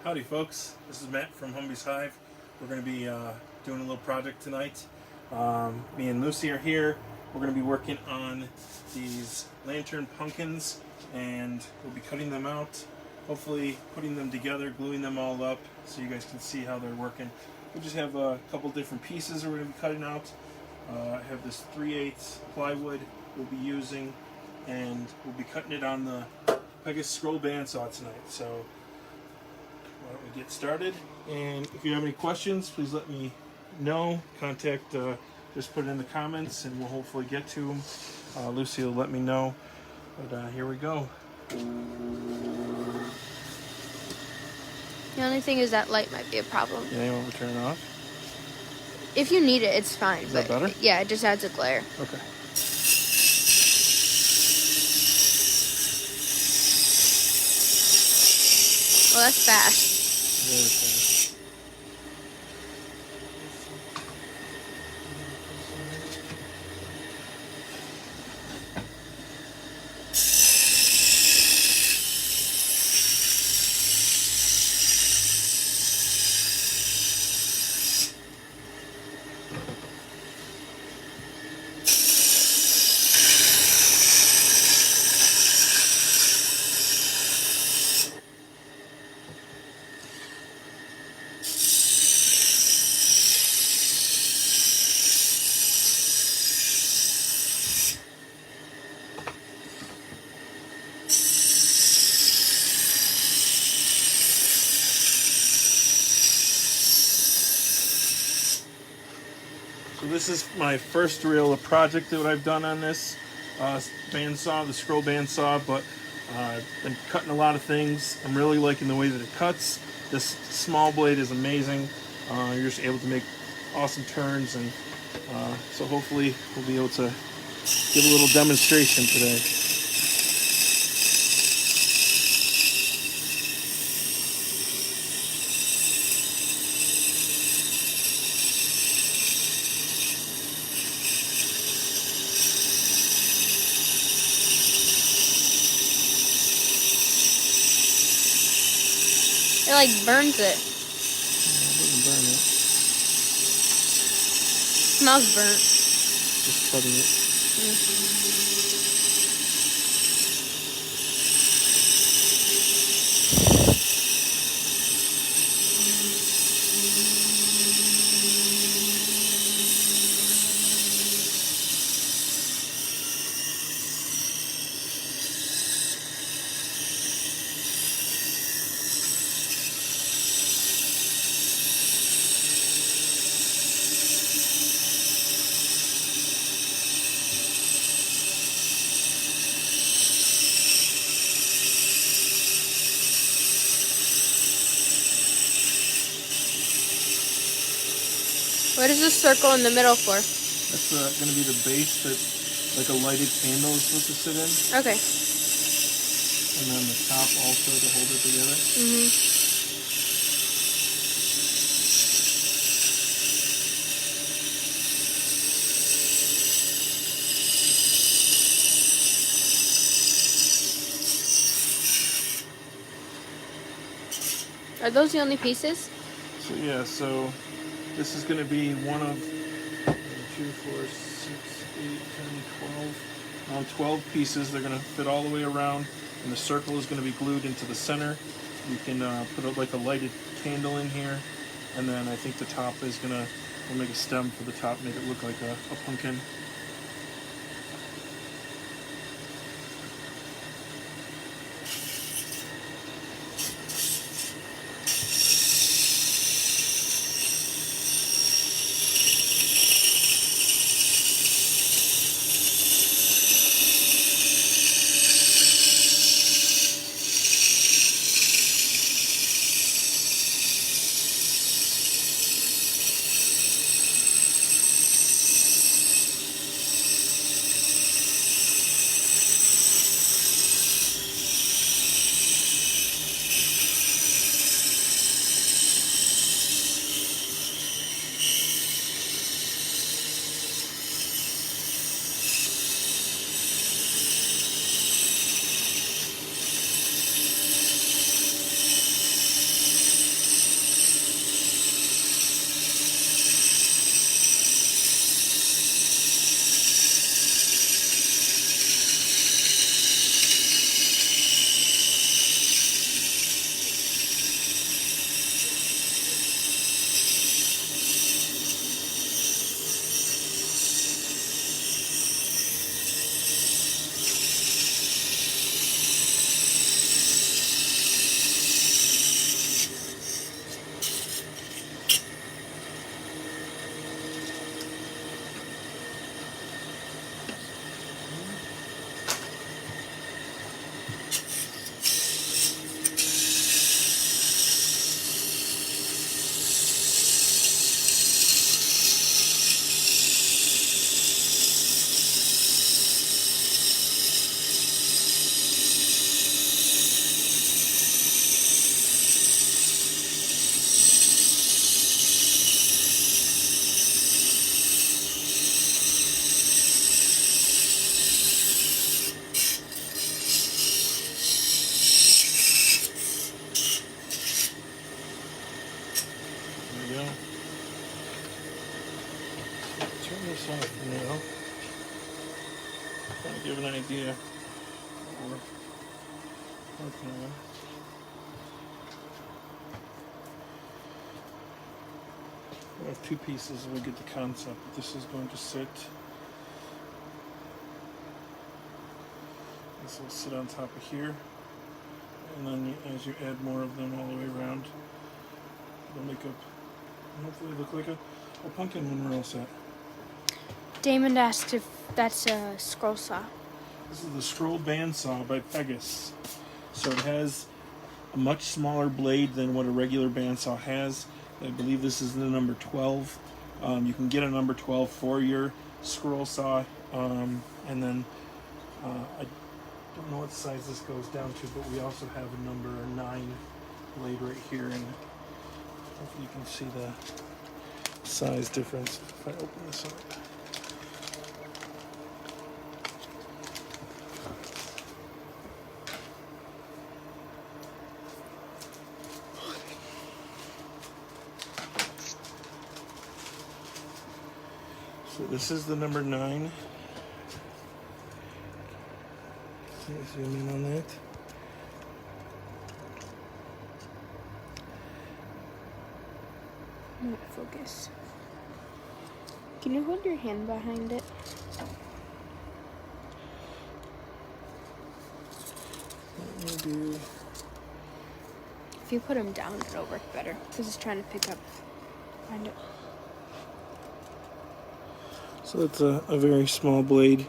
Howdy folks, this is Matt from Humby'sHive. We're going to be doing a little project tonight. Me and Lucy are here. We're going to be working on these lantern pumpkins and we'll be cutting them out, hopefully putting them together, gluing them all up so you guys can see how they're working. We just have a couple different pieces we're going to be cutting out. I have this 3/8 plywood we'll be using, and we'll be cutting it on the Pegasus scroll bandsaw tonight. So why don't we get started? And if you have any questions, please let me know. Contact, just put it in the comments and we'll hopefully get to them. Lucy will let me know. But here we go. The only thing is that light might be a problem. Yeah, you want to turn it off? If you need it, it's fine. Is that better? Yeah, it just adds a glare. Okay. Well, that's fast. Very fast. So this is my first real project that I've done on this bandsaw, the scroll bandsaw, but I've been cutting a lot of things. I'm really liking the way that it cuts. This small blade is amazing. You're just able to make awesome turns, and so hopefully we'll be able to give a little demonstration today. It like burns it. It doesn't burn it. Smells burnt. Just cutting it. What is this circle in the middle for? That's going to be the base that, like a lighted candle is supposed to sit in. Okay. And then the top also to hold it together. Are those the only pieces? So yeah, so this is going to be one of 2, 4, 6, 8, 10, 12. 12 pieces. They're going to fit all the way around, and the circle is going to be glued into the center. You can put like a lighted candle in here, and then I think the top is going to, we'll make a stem for the top, make it look like a pumpkin. an idea what we're working on. We have two pieces and we get the concept. This is going to sit. This will sit on top of here. And then as you add more of them all the way around, it'll make up, hopefully look like a pumpkin when we're all set. Damon asked if that's a scroll saw. This is the Scroll Bandsaw by Pegasus. So it has a much smaller blade than what a regular bandsaw has. I believe this is the number 12. You can get a number 12 for your scroll saw. And then I don't know what size this goes down to, but we also have a number 9 blade right here. And hopefully you can see the size difference if I open this up. So this is the number 9. Can you zoom in on that? Not focus. Can you hold your hand behind it? Let me do. If you put him down, it'll work better. Because it's trying to pick up. Find it. So it's a very small blade,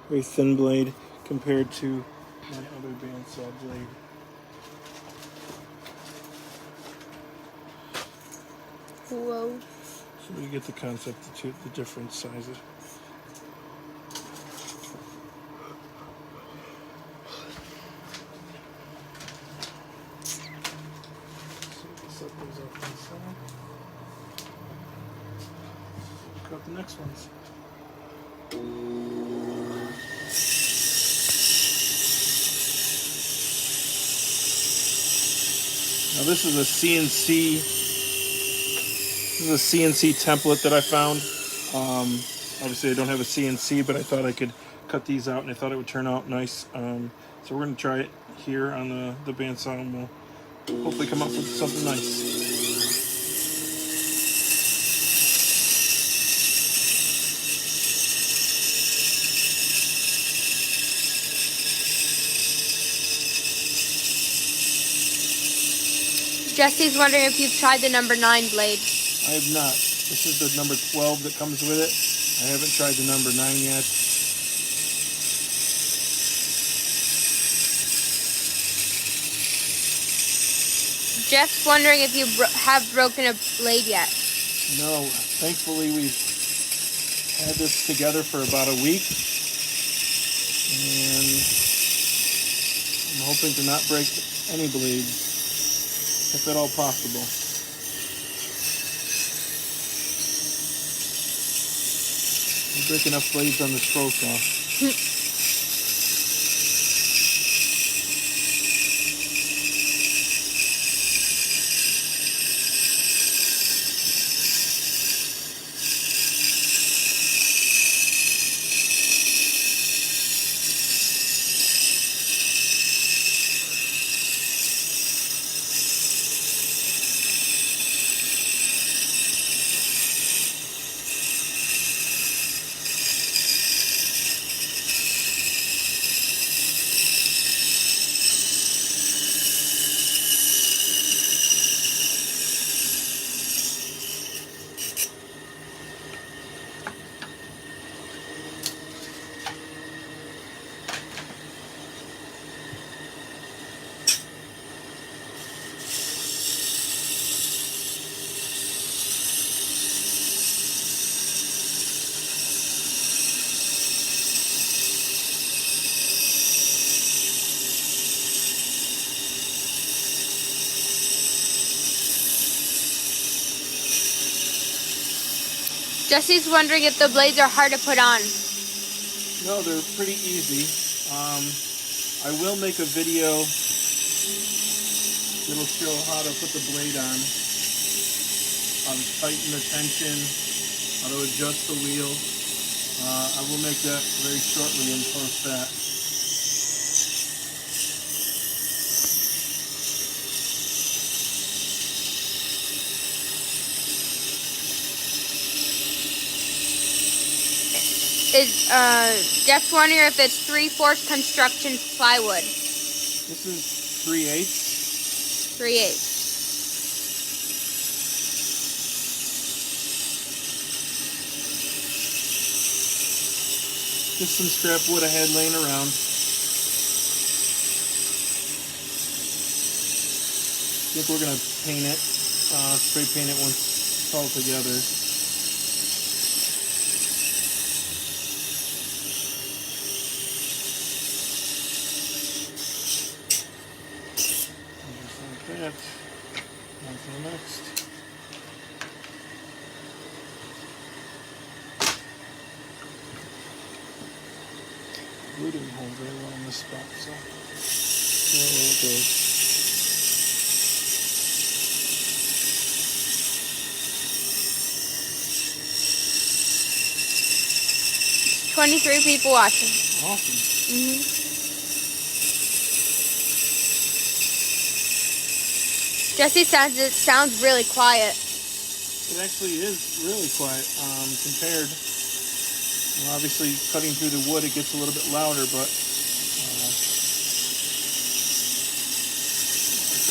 very thin blade compared to my other bandsaw blade. Whoa. So we get the concept of the different sizes. Set those up on the side. Cut the next ones. Now this is a CNC template that I found. Obviously I don't have a CNC, but I thought I could cut these out and I thought it would turn out nice. So we're going to try it here on the bandsaw and we'll hopefully come up with something nice. Jesse's wondering if you've tried the number 9 blade. I have not. This is the number 12 that comes with it. I haven't tried the number 9 yet. Jeff's wondering if you have broken a blade yet. No. Thankfully, we've had this together for about a week. And I'm hoping to not break any blades, if at all possible. We break enough blades on the scroll saw. Jesse's wondering if the blades are hard to put on. No, they're pretty easy. I will make a video that'll show how to put the blade on, how to tighten the tension, how to adjust the wheel. I will make that very shortly and post that. Jeff's wondering if it's 3/4 construction plywood. This is 3/8. 3/8. Just some scrap wood I had laying around. I think we're gonna paint it, spray paint it once it's all together. Just like that. On to the next. Glue didn't hold very well in this spot, so there it goes. There's 23 people watching. Awesome. Jesse says it sounds really quiet. It actually is really quiet compared. Well, obviously, cutting through the wood, it gets a little bit louder, but after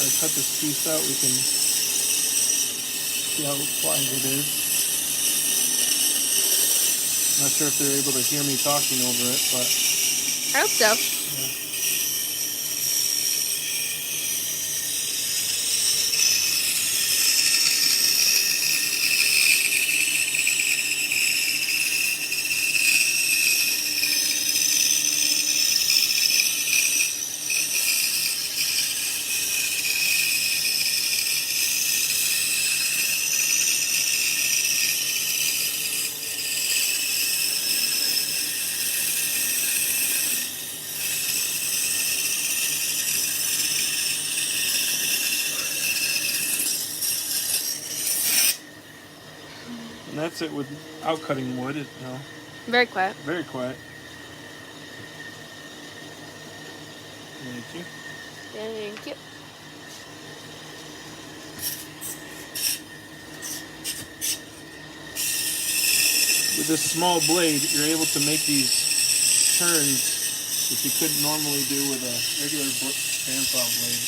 I cut this piece out, we can see how quiet it is. Not sure if they're able to hear me talking over it, but I hope so. yeah. And that's it without cutting wood. Very quiet. Very quiet. Thank you. Thank you. With this small blade, you're able to make these turns which you couldn't normally do with a regular bandsaw blade.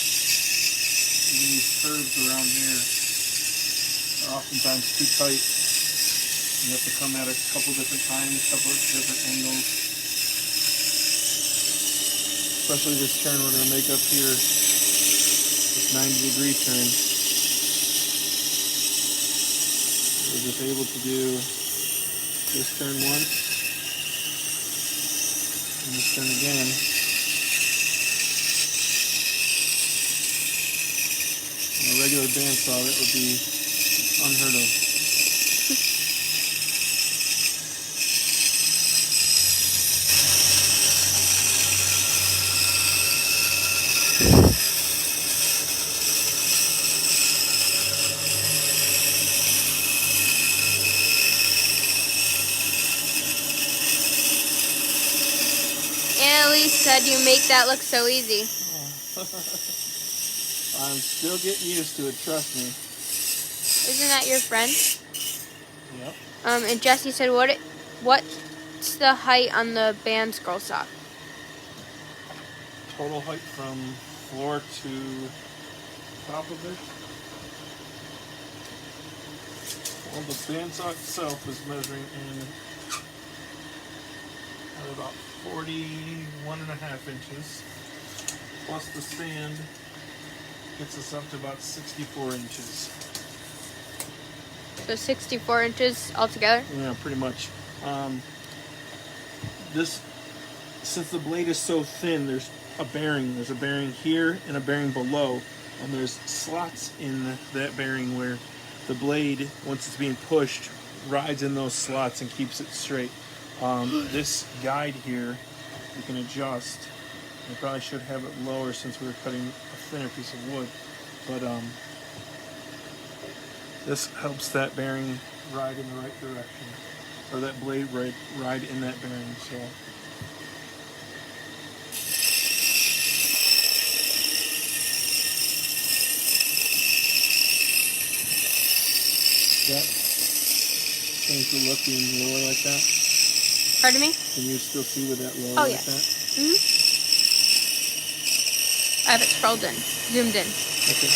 Even these curves around here are oftentimes too tight. You have to come at a couple different times, couple different angles. Especially this turn we're going to make up here, this 90-degree turn. We're just able to do this turn once, and this turn again. On a regular bandsaw, that would be unheard of. Annalise said you make that look so easy. I'm still getting used to it, trust me. Isn't that your friend? Yep. And Jesse said, what's the height on the band scroll sock? Total height from floor to top of it. Well, the bandsaw itself is measuring in at about 41.5 inches. Plus the stand gets us up to about 64 inches. So 64 inches altogether? Yeah, pretty much. Since the blade is so thin, there's a bearing. There's a bearing here and a bearing below, and there's slots in that bearing where the blade, once it's being pushed, rides in those slots and keeps it straight. This guide here, you can adjust. I probably should have it lower since we were cutting a thinner piece of wood, but this helps that bearing ride in the right direction. or that blade ride in that bearing. So. That change the look being lower like that. Pardon me? Can you still see with that lower Oh, like yeah. that? I have it scrolled in, zoomed in. Okay.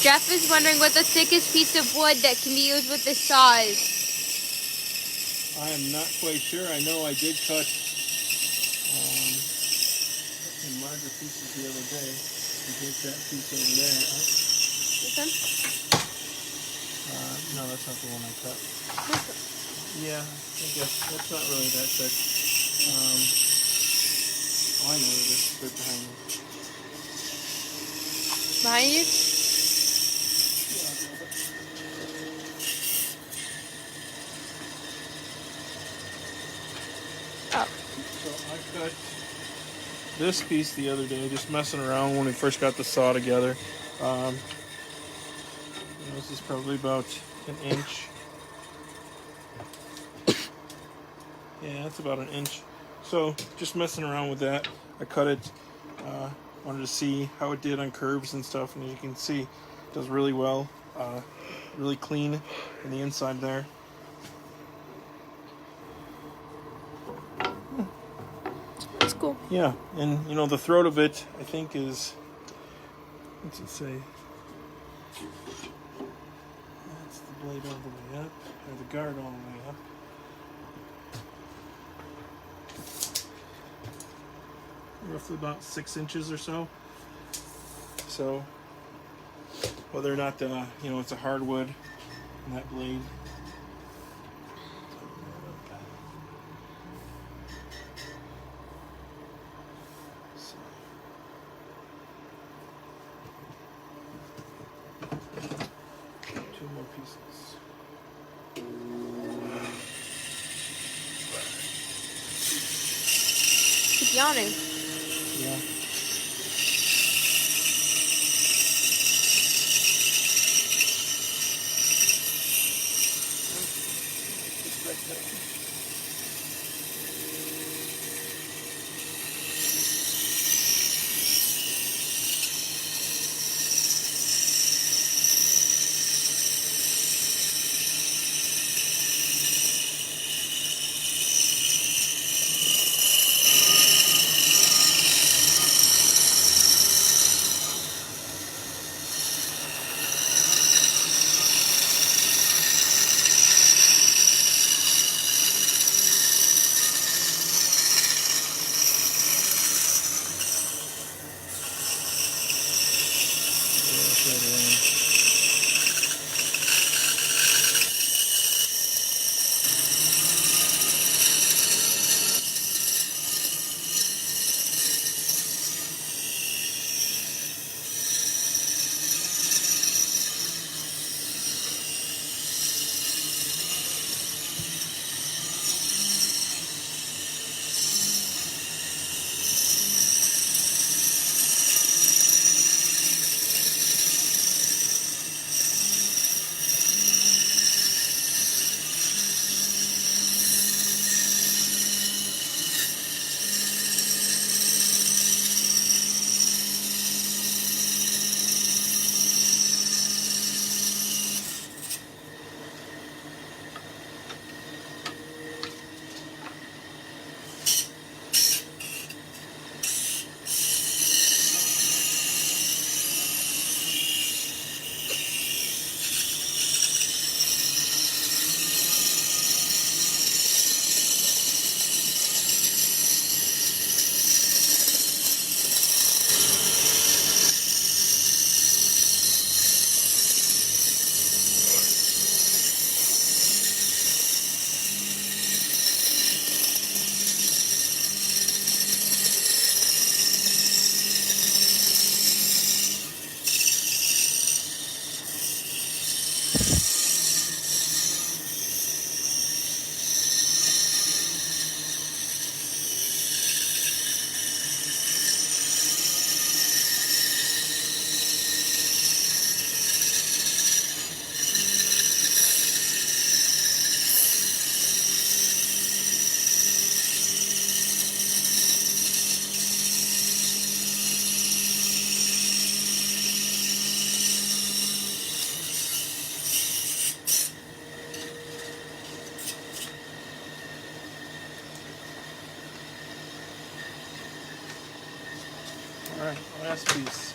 Jeff is wondering what the thickest piece of wood that can be used with this saw is. I am not quite sure. I know I did cut some larger pieces the other day. We did that piece over there. This one? No, that's not the one I cut. Yeah, I guess that's not really that thick. Oh, I know it is. Right behind me. Behind you? Oh. So I cut this piece the other day, just messing around when we first got the saw together. This is probably about an inch. Yeah, that's about an inch. So just messing around with that. I cut it. Wanted to see how it did on curves and stuff, and as you can see, it does really well. Really clean in the inside there. That's cool. Yeah, and you know the throat of it, I think is. What's it say? That's the blade all the way up, or the guard all the way up. Roughly about 6 inches or so. So whether or not it's a hardwood in that blade. So. Two more pieces. Keep yawning. Yeah. Alright, last piece.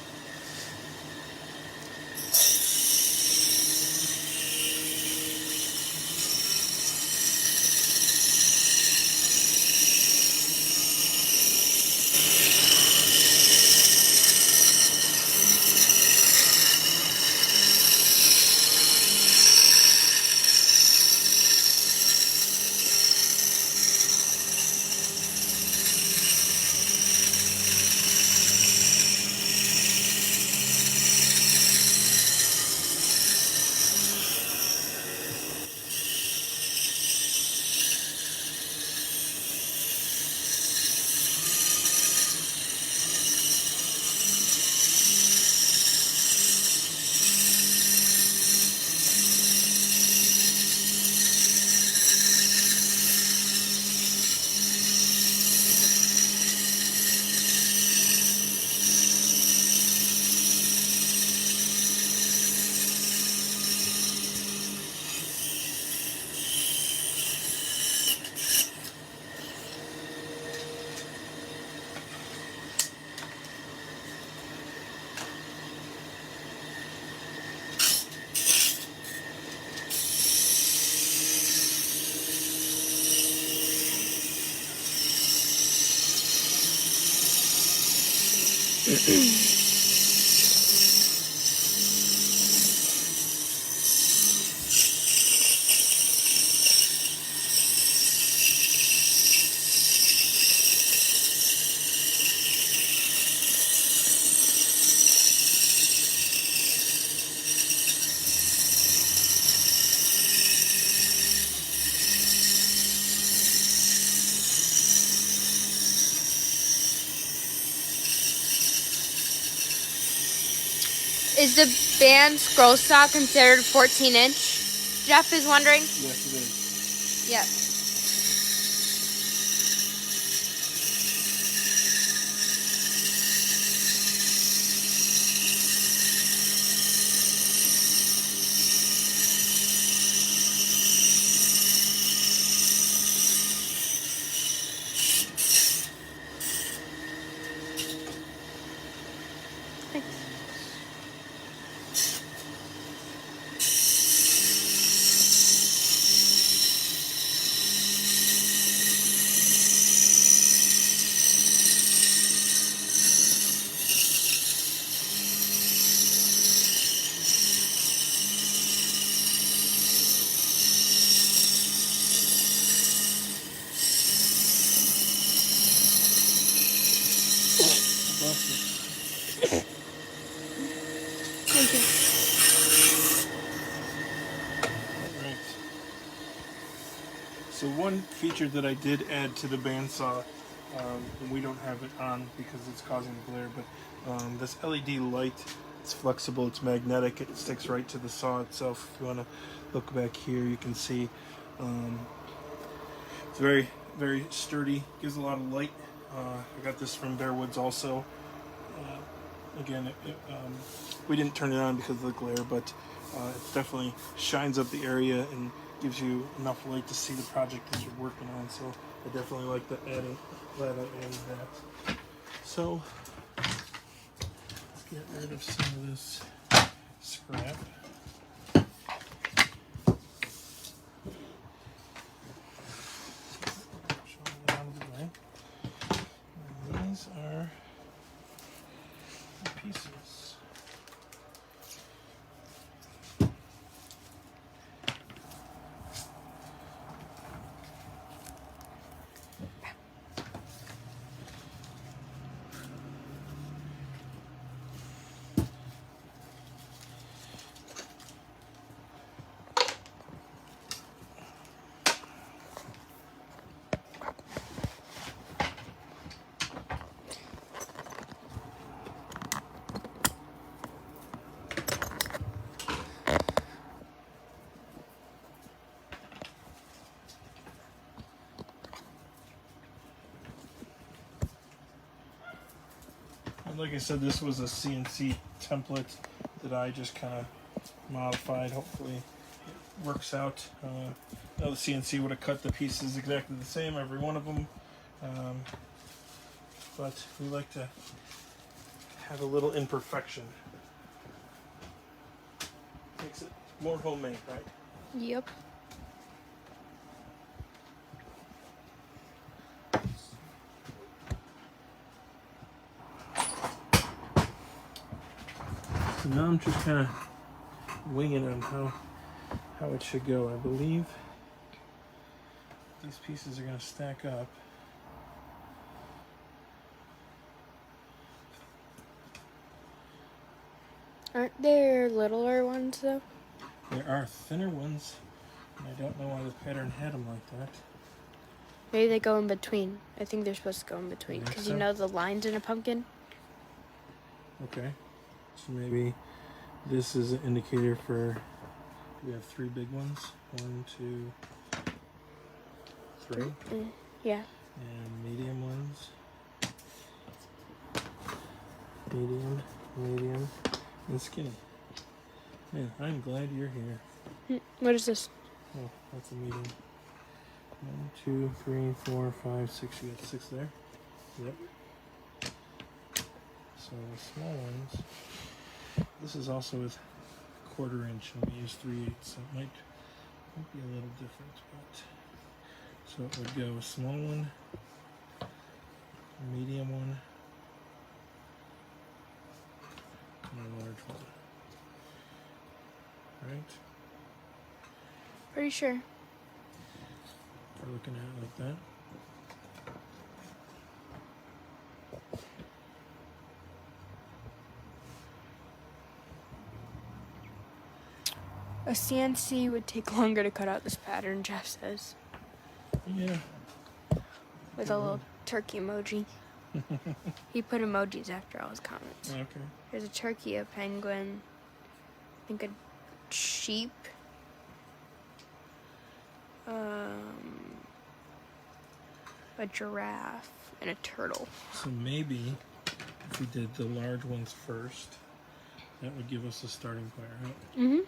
Is the band scroll saw considered 14-inch? Jeff is wondering. Yes, it is. Yep. Thank you. Alright. So one feature that I did add to the bandsaw, and we don't have it on because it's causing the glare, but this LED light, it's flexible, it's magnetic, it sticks right to the saw itself. If you want to look back here, you can see it's very, very sturdy, gives a lot of light. I got this from Bearwoods also. Again, we didn't turn it on because of the glare, but it definitely shines up the area and gives you enough light to see the project that you're working on. So I definitely like that. Glad I added that. So let's get rid of some of this scrap. Show it out of the way. And these are the pieces. Like I said, this was a CNC template that I just kind of modified. Hopefully it works out. Now the CNC would have cut the pieces exactly the same, every one of them. But we like to have a little imperfection. Makes it more homemade, right? Yep. So now I'm just kind of winging on how it should go. I believe these pieces are going to stack up. Aren't there littler ones though? There are thinner ones, and I don't know why the pattern had them like that. Maybe they go in between. I think they're supposed to go in between think because so? you know the lines in a pumpkin. Okay, so maybe this is an indicator for. We have 3 big ones. 1, 2, 3. Yeah. And medium ones. Medium, and skinny. Man, I'm glad you're here. What is this? Oh, that's a medium. 1, 2, 3, 4, 5, 6. You got 6 there? Yep. So the small ones. This is also with 1/4 inch, and we use 3/8, so it might be a little different. But so it would go a small one, a medium one, and a large one. Right? Pretty sure. We're looking at it like that. A CNC would take longer to cut out this pattern, Jeff says. Yeah. With a little turkey emoji. He put emojis after all his comments. Okay. There's a turkey, a penguin, I think a sheep, a giraffe, and a turtle. So maybe if we did the large ones first, that would give us a starting point, right? Mm-hmm.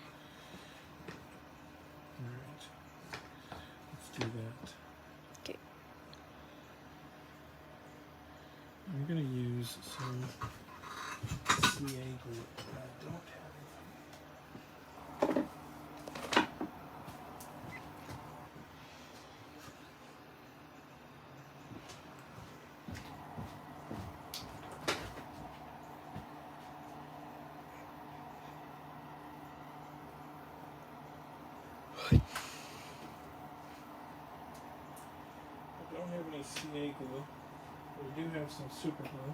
Alright. Let's do that. Okay. I'm going to use some CA glue. I don't have any CA glue. We do have some super glue.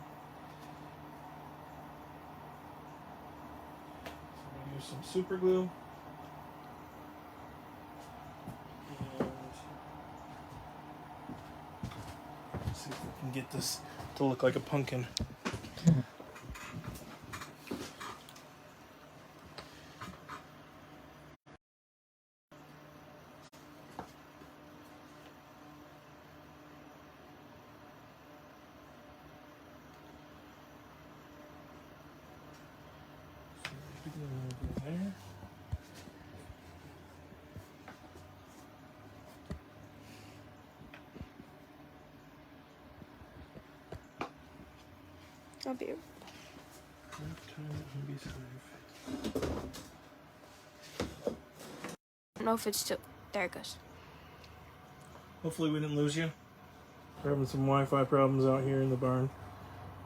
So I'm going to use some super glue. And see if we can get this to look like a pumpkin. There. I'll be. I don't know if it's still. There it goes. Hopefully we didn't lose you. We're having some Wi-Fi problems out here in the barn.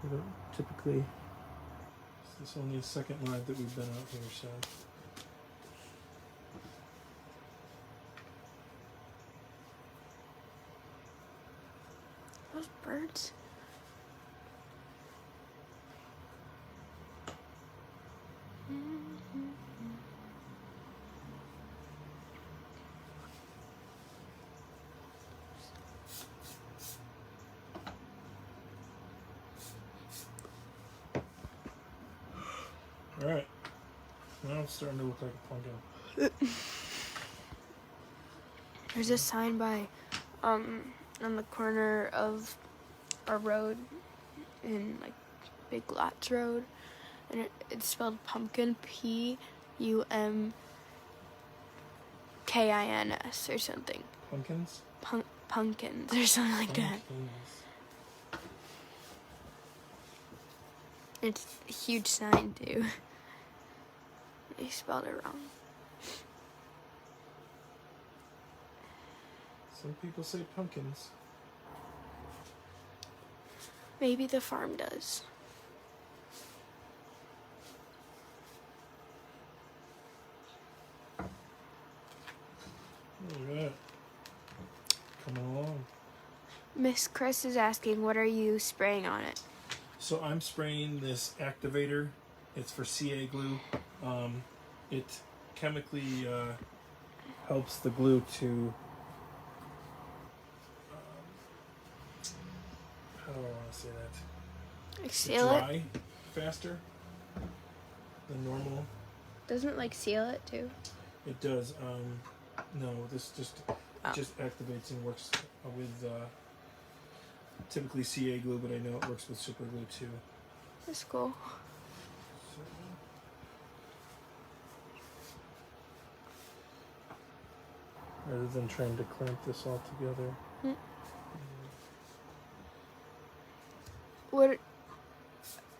We don't typically. This is only the second live that we've been out here, so. Those birds. All right. Now it's starting to look like a pumpkin. There's a sign by, on the corner of our road, in like Big Lots Road, and it's spelled pumpkin, PUMKINS or something. Pumpkins? Pumpkins or something like that. It's a huge sign, too. They spelled it wrong. Some people say pumpkins. Maybe the farm does. Look at that. Coming along. Miss Chris is asking, what are you spraying on it? So I'm spraying this activator. It's for CA glue. It chemically helps the glue to how do I want to say that? Like To seal it? dry faster than normal. Doesn't it like seal it too? It does. No, this just activates and works with typically CA glue, but I know it works with super glue too. That's cool. So, rather than trying to clamp this all together.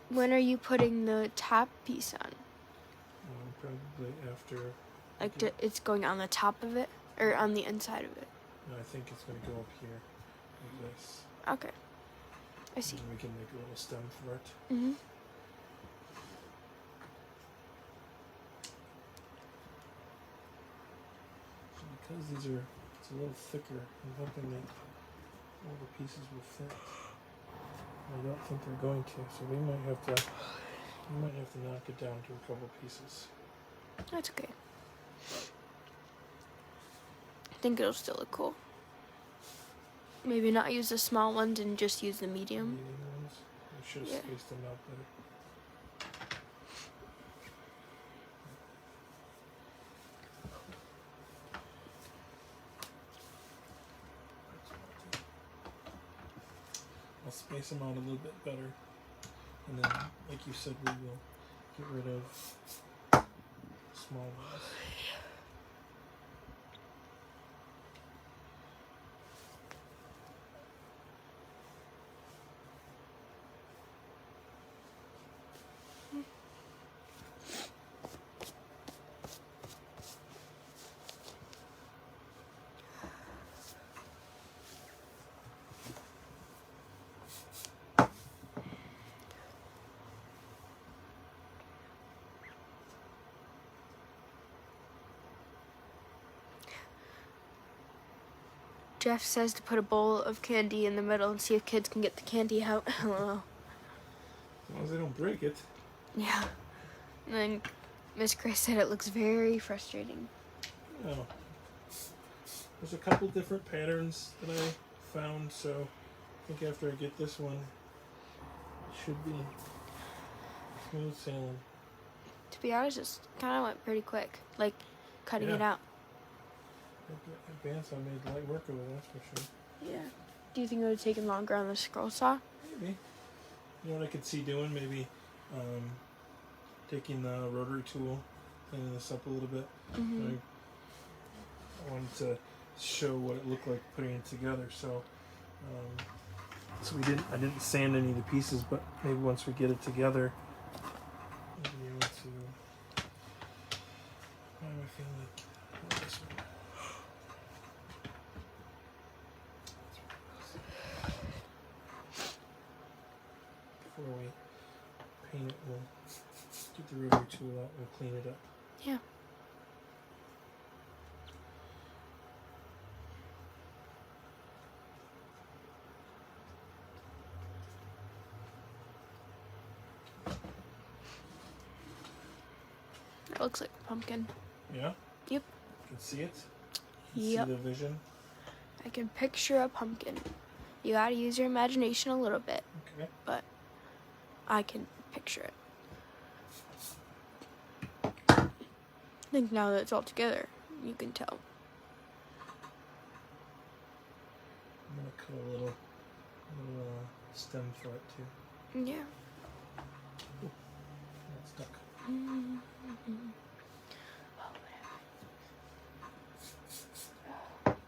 When are you putting the top piece on? Probably after. Like it's going on the top of it or on the inside of it? No, I think it's going to go up here like this. Okay. I see. And we can make a little stem for it. Mm-hmm. So because it's a little thicker, I'm hoping that all the pieces will fit. I don't think they're going to, so we might have to knock it down to a couple pieces. That's okay. I think it'll still look cool. Maybe not use the small ones and just use the medium. Medium ones. We should have spaced them out better. I'll space them out a little bit better, and then, like you said, we will get rid of small ones. Jeff says to put a bowl of candy in the middle and see if kids can get the candy out. Hello. As long as they don't break it. Yeah. And then Miss Chris said it looks very frustrating. Oh. There's a couple different patterns that I found, so I think after I get this one, it should be smooth sailing. To be honest, it kind of went pretty quick. Like, cutting it out. Advance, I made light work of it, that's for sure. Yeah. Do you think it would have taken longer on the scroll saw? Maybe. You know what I could see doing? Maybe taking the rotary tool, cleaning this up a little bit. Mm-hmm. I wanted to show what it looked like putting it together, so I didn't sand any of the pieces, but maybe once we get it together, we'll be able to. Why am I feeling like this one? Before we paint it, we'll get the rotary tool out and clean it up. Yeah. It looks like a pumpkin. Yeah? Yep. You can see it? Yep. See the vision? I can picture a pumpkin. You gotta use your imagination a little bit. Okay. But I can picture it. I think now that it's all together, you can tell. I'm gonna cut a little stem for it too. Yeah. Ooh, that's stuck.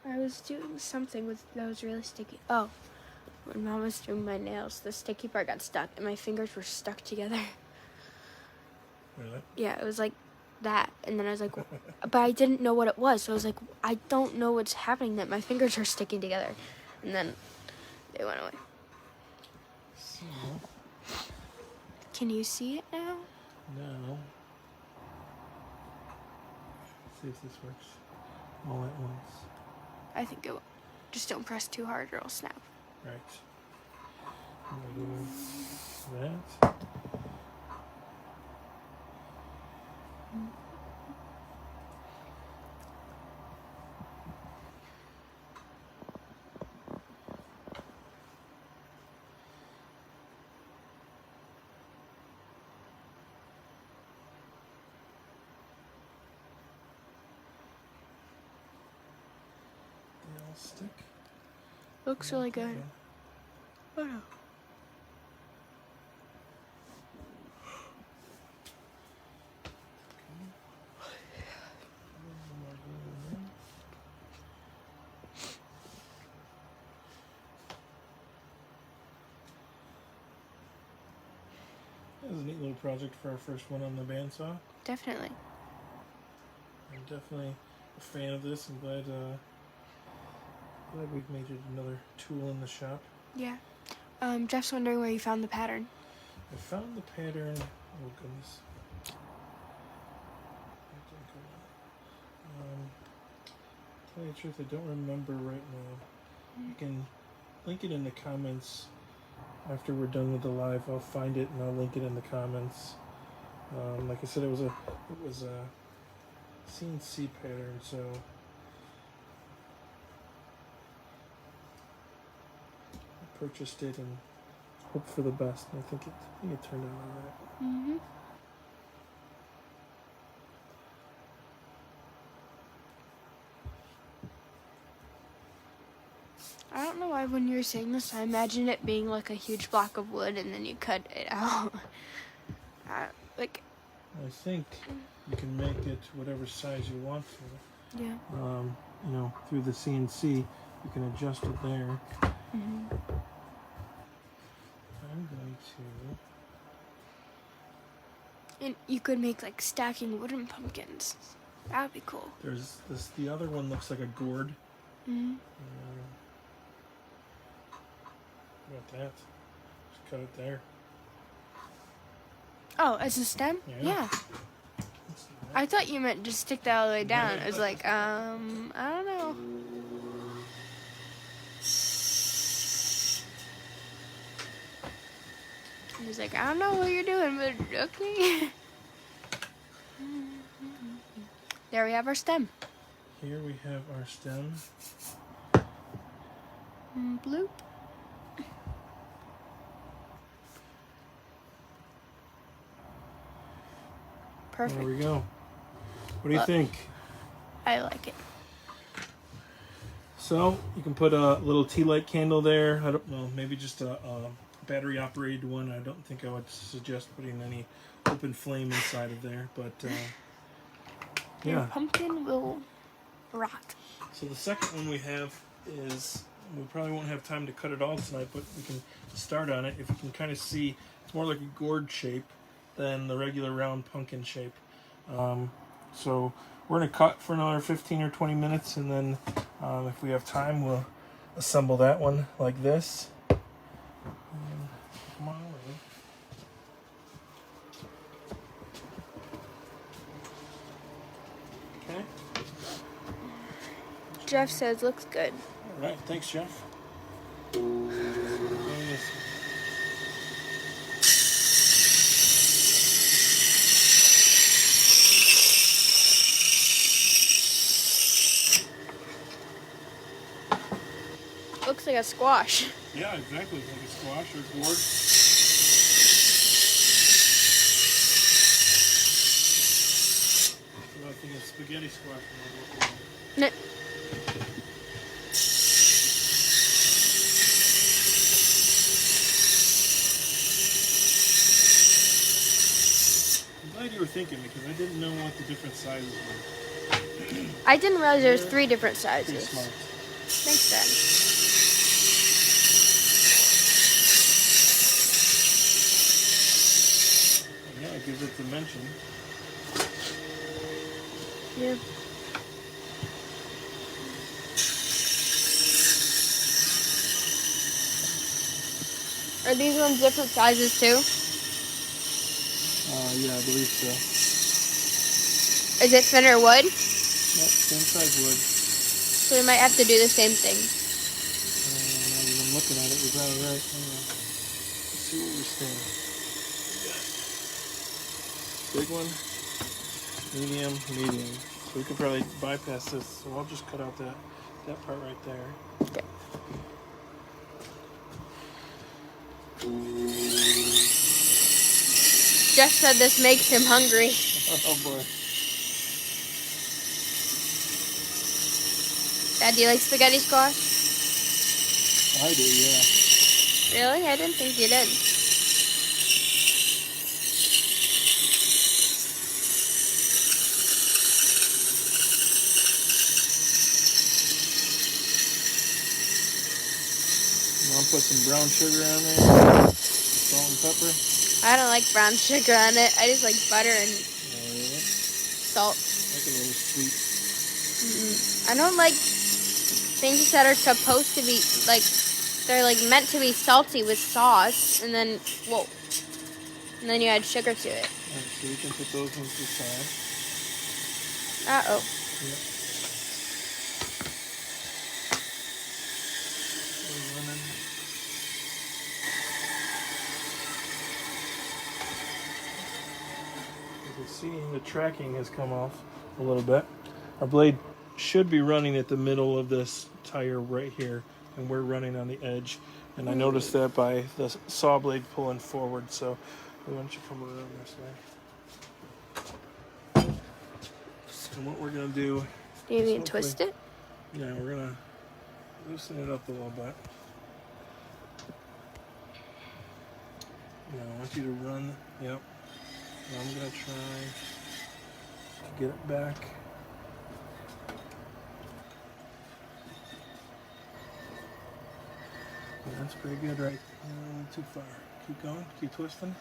I was doing something that was really sticky. Oh, when Mom was doing my nails, the sticky part got stuck and my fingers were stuck together. Really? Yeah, it was like that. And then I was like, but I didn't know what it was. So I was like, I don't know what's happening, that my fingers are sticking together. And then they went away. So, Can you see it now? now, see if this works all at once. I think it will. Just don't press too hard or it'll snap. Right. I'm gonna do that. They all stick. Looks really good. Okay. Oh no. That was a neat little project for our first one on the bandsaw. Definitely. I'm definitely a fan of this. I'm glad we've made it another tool in the shop. Yeah. Jeff's wondering where you found the pattern. I found the pattern. Oh goodness. Tell you the truth, I don't remember right now. You can link it in the comments after we're done with the live. I'll find it and I'll link it in the comments. Like I said, it was a CNC pattern, so I purchased it and hoped for the best. And I think it turned out alright. Mm-hmm. I don't know why when you were saying this, I imagined it being like a huge block of wood and then you cut it out. Like, I think you can make it whatever size you want to. yeah. Through the CNC, you can adjust it there. Mm-hmm. I'm going to. And you could make like stacking wooden pumpkins. That would be cool. There's this. The other one looks like a gourd. Mm-hmm. How about that? Just cut it there. Oh, as a stem? Yeah. I thought you meant just stick that all the way down. I was like, I don't know. He was like, I don't know what you're doing, but okay. There we have our stem. Here we have our stem. Bloop. Perfect. There we go. What do you think? I like it. So you can put a little tea light candle there. I don't know, maybe just a battery operated one. I don't think I would suggest putting any open flame inside of there, but Your yeah. pumpkin will rot. So the second one we have is, we probably won't have time to cut it all tonight, but we can start on it. If you can kind of see, it's more like a gourd shape than the regular round pumpkin shape. So we're going to cut for another 15 or 20 minutes, and then if we have time, we'll assemble that one like this. Come on over. Okay. Jeff says looks good. All right. Thanks, Jeff. Looks like a squash. Yeah, exactly. Like a squash or gourd. I think it's spaghetti squash. No. I'm glad you were thinking, because I didn't know what the different sizes were. I didn't realize there's 3 different Pretty sizes. smart. Thanks, Dad. Yeah, gives it dimension. Yeah. Are these ones different sizes too? Yeah, I believe so. Is it thinner wood? Yep, same size wood. So we might have to do the same thing. Now that I'm looking at it, we got it right. Let's see what we're seeing. Big one, medium, medium. So we could probably bypass this. So I'll just cut out that part right there. Okay. Jeff said this makes him hungry. Oh boy. Dad, do you like spaghetti squash? I do, yeah. Really? I didn't think you did. Mom put some brown sugar on there, salt and pepper. I don't like brown sugar on it. I just like butter and Really? salt. Like a little sweet. I don't like things that are supposed to be like, they're like meant to be salty with sauce, and then and then you add sugar to it. Alright, so we can put those ones aside. Uh-oh. Yep. Lemon. You can see the tracking has come off a little bit. Our blade should be running at the middle of this tire right here, and we're running on the edge. And I noticed that by the saw blade pulling forward, so why don't you come around this way. And what we're going to do... Do you need to twist it? Yeah, we're going to loosen it up a little bit. Now, I want you to run, yep. Now I'm going to try to get it back. Yeah, that's pretty good, right? Not too far. Keep going, keep twisting.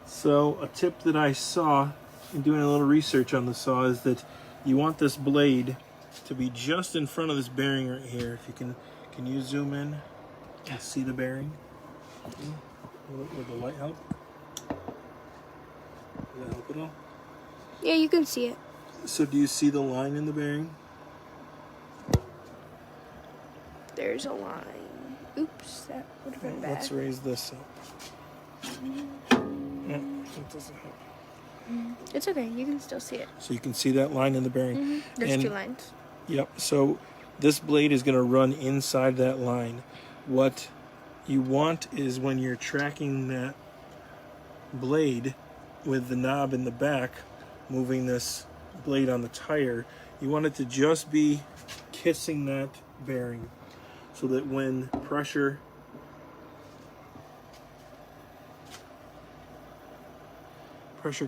So, a tip that I saw in doing a little research on the saw is that you want this blade to be just in front of this bearing right here. If you can you zoom in and see the bearing? Would the light help? Does that help at all? Yeah, you can see it. So do you see the line in the bearing? There's a line. Oops, that would have been bad. Let's raise this up. No, that doesn't help. It's okay, you can still see it. So you can see that line in the bearing. There's 2 lines. Yep, so this blade is going to run inside that line. What you want is when you're tracking that blade with the knob in the back, moving this blade on the tire, you want it to just be kissing that bearing, so that when pressure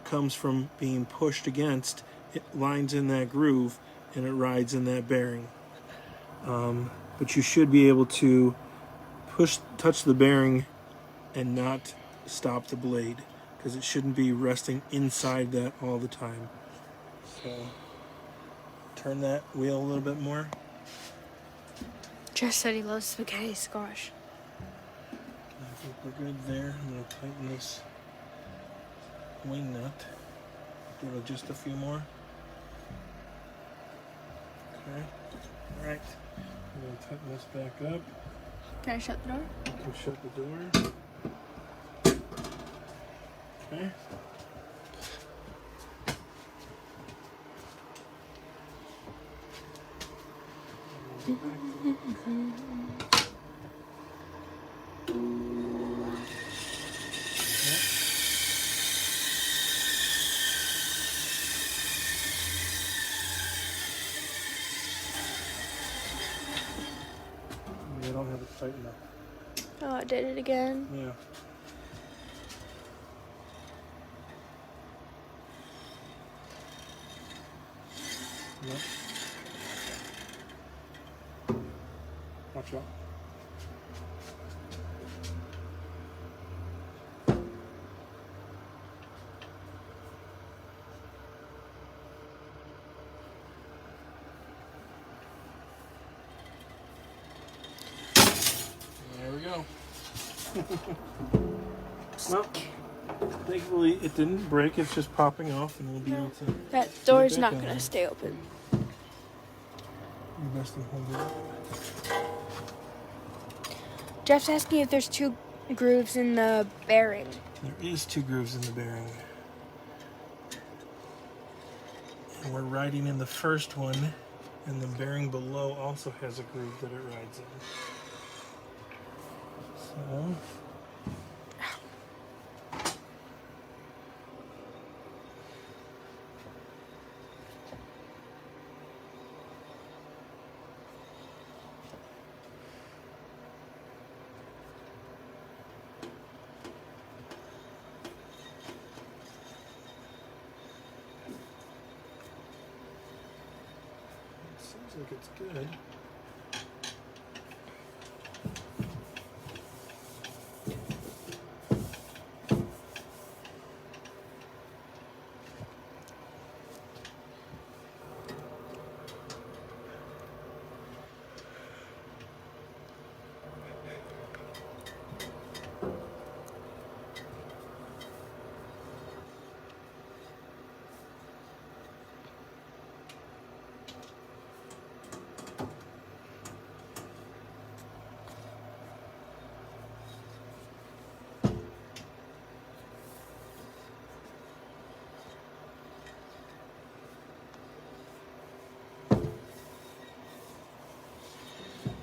comes from being pushed against, it lines in that groove and it rides in that bearing. But you should be able to touch the bearing and not stop the blade, because it shouldn't be resting inside that all the time. So turn that wheel a little bit more. Jeff said he loves spaghetti squash. I think we're good there. I'm going to tighten this wing nut. Do just a few more. Okay. All right. I'm going to tighten this back up. Can I shut the door? You can shut the door. Okay. I don't have it tightened up. Oh, I did it again. Yeah. Yep. Watch out. Well, thankfully it didn't break. It's just popping off, and we'll be able to. That door's back not on. gonna stay open. You best to hold it up. Jeff's asking if there's 2 grooves in the bearing. There is 2 grooves in the bearing. And we're riding in the first one, and the bearing below also has a groove that it rides in. So... Seems like it's good.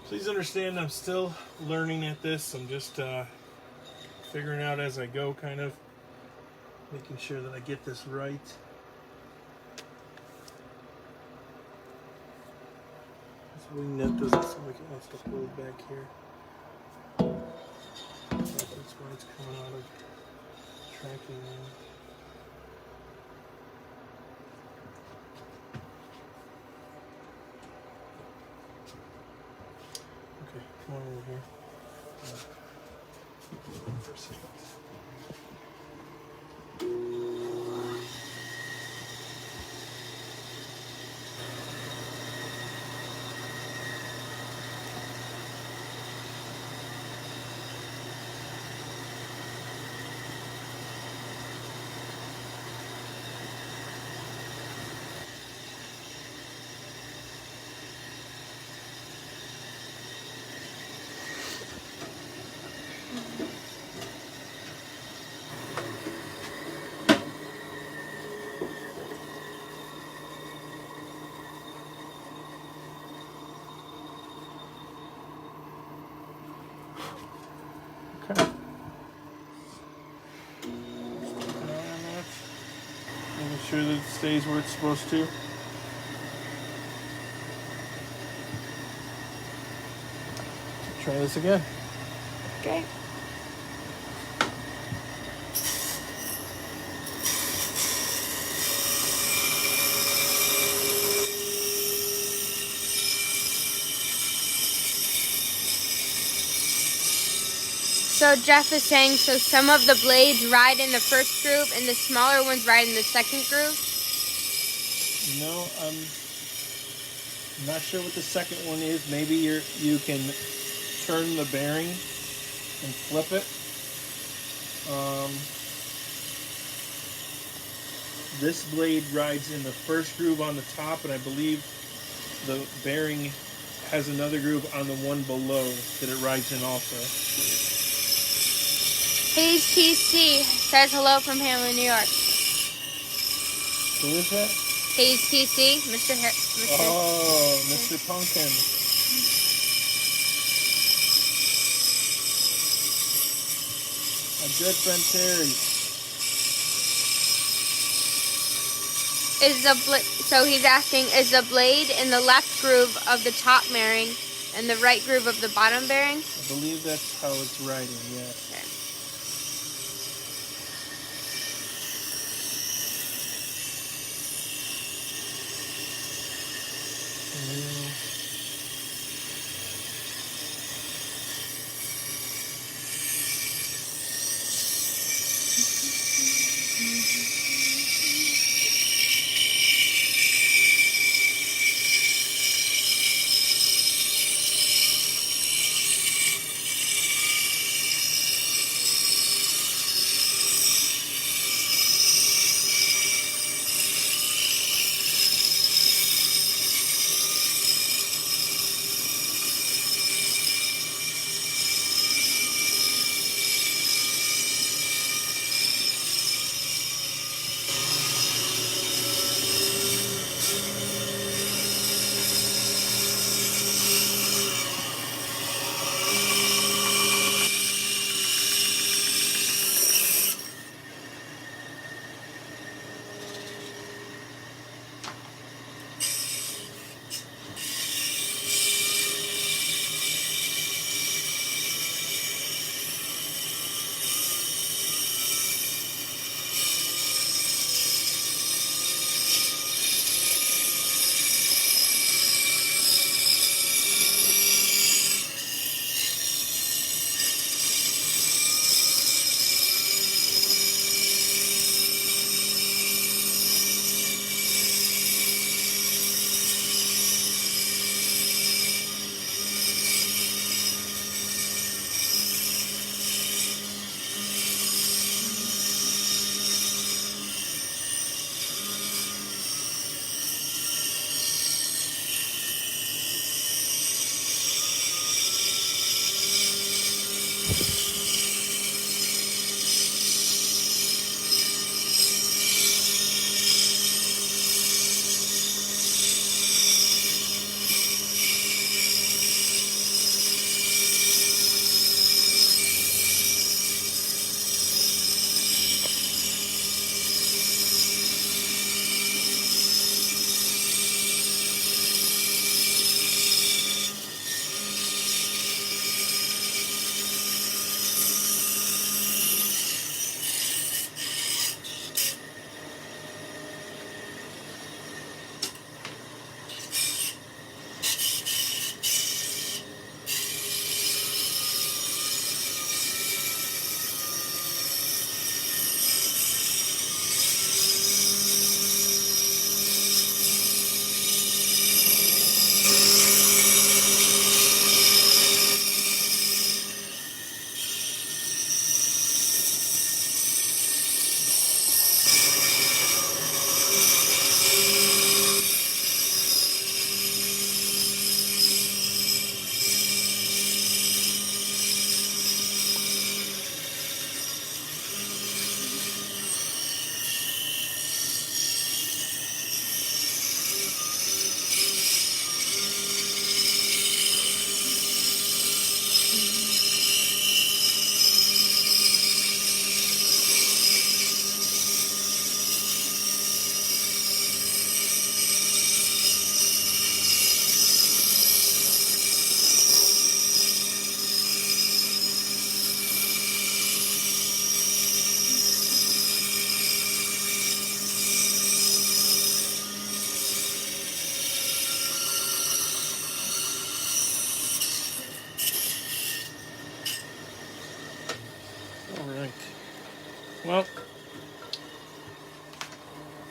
Please understand I'm still learning at this. I'm just figuring out as I go, kind of making sure that I get this right. This wing nut doesn't seem like it wants to hold back here. That's why it's coming out of tracking now. Okay, come on over here. For a second. Okay. Just keep an eye on that. Making sure that it stays where it's supposed to. Try this again. Okay. So Jeff is saying, so some of the blades ride in the first groove and the smaller ones ride in the second groove? No, I'm not sure what the second one is. Maybe you can turn the bearing and flip it. This blade rides in the first groove on the top, and I believe the bearing has another groove on the one below that it rides in also. Hayes TC says hello from Hamlin, New York. Who is that? Hayes TC, Mr. Oh, Mr. Pumpkin. My good friend Terry. So he's asking, is the blade in the left groove of the top bearing and the right groove of the bottom bearing? I believe that's how it's riding, yes. Okay.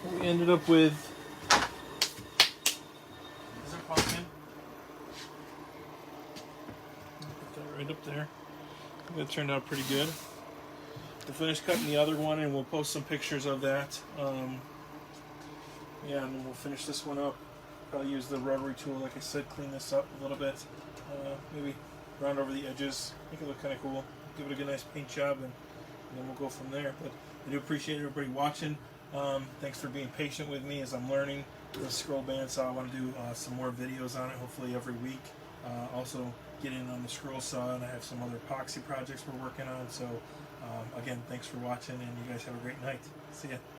what we ended up with is our pumpkin. Put that right up there. That turned out pretty good. We'll finish cutting the other one and we'll post some pictures of that. Yeah, and then we'll finish this one up. Probably use the rotary tool, like I said, clean this up a little bit. Maybe round over the edges, make it look kind of cool. Give it a good, nice paint job, and then we'll go from there. But I do appreciate everybody watching. Thanks for being patient with me as I'm learning the scroll band. So I want to do some more videos on it, hopefully every week. Also get in on the scroll saw, and I have some other epoxy projects we're working on. So again, thanks for watching, and you guys have a great night. See ya.